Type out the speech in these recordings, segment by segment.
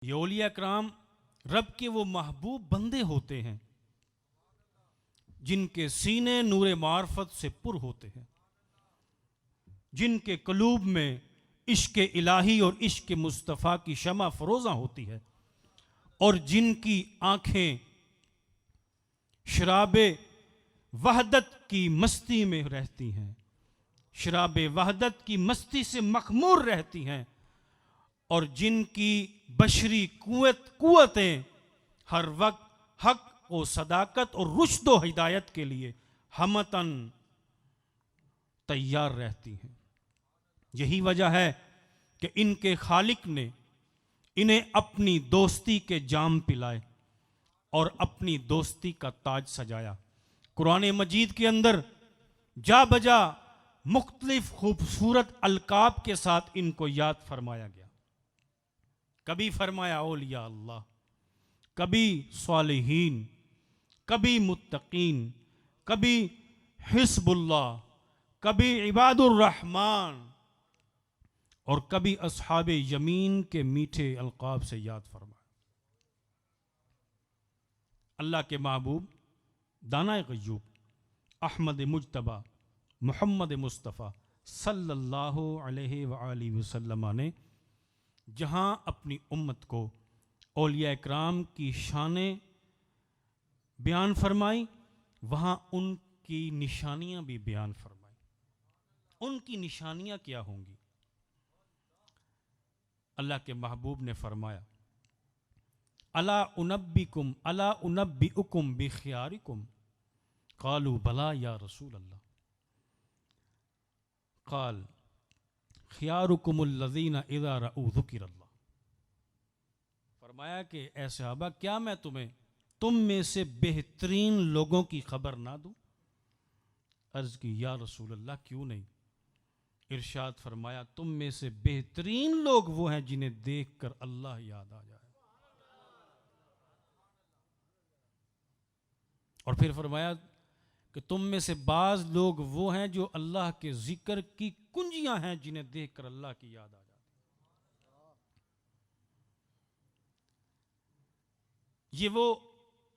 ये औलिया कराम रब के वो महबूब बंदे होते हैं जिनके सीने नूरे मार्फत से पुर होते हैं, जिनके कलूब में इश्क इलाही और इश्क मुस्तफ़ा की शमा फरोज़ा होती है और जिनकी आंखें शराबे वहदत की मस्ती में रहती हैं, शराबे वहदत की मस्ती से मखमूर रहती हैं और जिनकी बशरी कुव्वतें हर वक्त हक और सदाकत और रुश्द व हिदायत के लिए हमतन तैयार रहती हैं। यही वजह है कि इनके खालिक ने इन्हें अपनी दोस्ती के जाम पिलाए और अपनी दोस्ती का ताज सजाया। कुरान मजीद के अंदर जा बजा मुख्तलिफ खूबसूरत अलकाब के साथ इनको याद फरमाया गया। कभी फरमाया औलिया अल्लाह, कभी सालिहीन, कभी मुत्तकीन, कभी हिस्बुल्लाह, कभी इबादुर रहमान और कभी अस्हाबे यमीन के मीठे अलकाब से याद फरमाया। अल्लाह के महबूब दाना ग़य्यूब अहमद मुज्तबा मोहम्मद मुस्तफ़ा सल्लल्लाहु अलैहि वआलिहि वसल्लम ने जहाँ अपनी उम्मत को औलिया इकराम की शानें बयान फरमाई, वहाँ उनकी निशानियाँ भी बयान फरमाई। उनकी निशानियाँ क्या होंगी? अल्लाह के महबूब ने फरमाया, अला उनब्बिउकुम बिखियारिकुम क़ालू बला या रसूल अल्लाह क़ाल खियारुकुमुल्लज़ीना इज़ा रअू ज़ुकिरल्लाह। फरमाया कि ऐ सहाबा, क्या मैं तुम में से बेहतरीन लोगों की खबर ना दूं? अर्ज़ की, या रसूल अल्लाह क्यों नहीं? इरशाद फरमाया, तुम में से बेहतरीन लोग वो हैं जिन्हें देखकर अल्लाह याद आ जाए। और फिर फरमाया कि तुम में से बाज लोग वो हैं जो अल्लाह के जिक्र की कुंजियां हैं जिन्हें देखकर अल्लाह की याद आ जाती। ये वो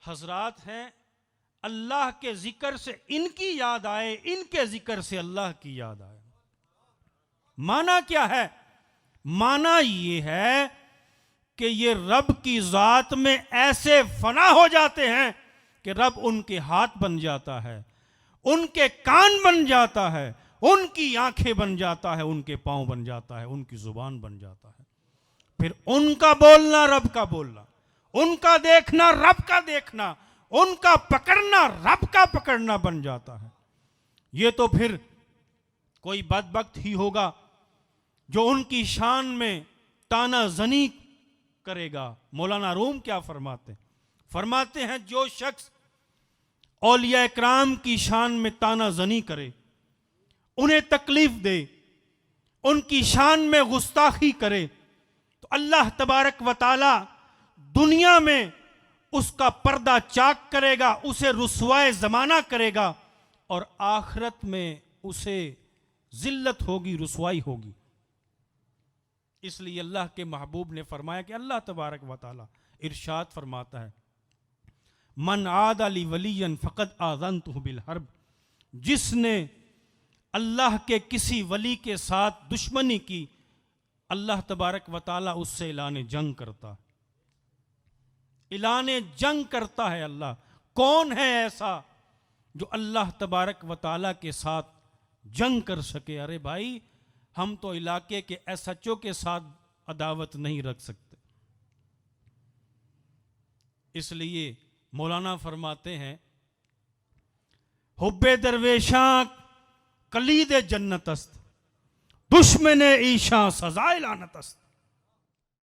हजरात हैं अल्लाह के जिक्र से इनकी याद आए, इनके जिक्र से अल्लाह की याद आए। माना क्या है? माना ये है कि ये रब की जात में ऐसे फना हो जाते हैं कि रब उनके हाथ बन जाता है, उनके कान बन जाता है, उनकी आंखें बन जाता है, उनके पांव बन जाता है, उनकी जुबान बन जाता है। फिर उनका बोलना रब का बोलना, उनका देखना रब का देखना, उनका पकड़ना रब का पकड़ना बन जाता है। ये तो फिर कोई बदबख्त ही होगा जो उनकी शान में ताना जनी करेगा। मौलाना रूम क्या फरमाते हैं, जो शख्स औलिया इकराम की शान में ताना जनी करे, उन्हें तकलीफ दे, उनकी शान में गुस्ताखी करे, तो अल्लाह तबारक व तआला दुनिया में उसका पर्दा चाक करेगा, उसे रुसवाए जमाना करेगा और आखिरत में उसे जिल्लत होगी, रुसवाई होगी। इसलिए अल्लाह के महबूब ने फरमाया कि अल्लाह तबारक व तआला इरशाद फरमाता है, मन आदा ली वलियन फ़क़द आज़नतुहु बिल हर्ब। जिसने अल्लाह के किसी वली के साथ दुश्मनी की, अल्लाह तबारक व तआला उससे ऐलान जंग करता है, ऐलान जंग करता है। अल्लाह कौन है ऐसा जो अल्लाह तबारक व तआला के साथ जंग कर सके? अरे भाई, हम तो इलाके के SHO के साथ अदावत नहीं रख सकते। इसलिए मौलाना फरमाते हैं, हुब्बे दरवेशा कलीद जन्नत अस्त, दुश्मन ईशा सजाए लानत अस्त।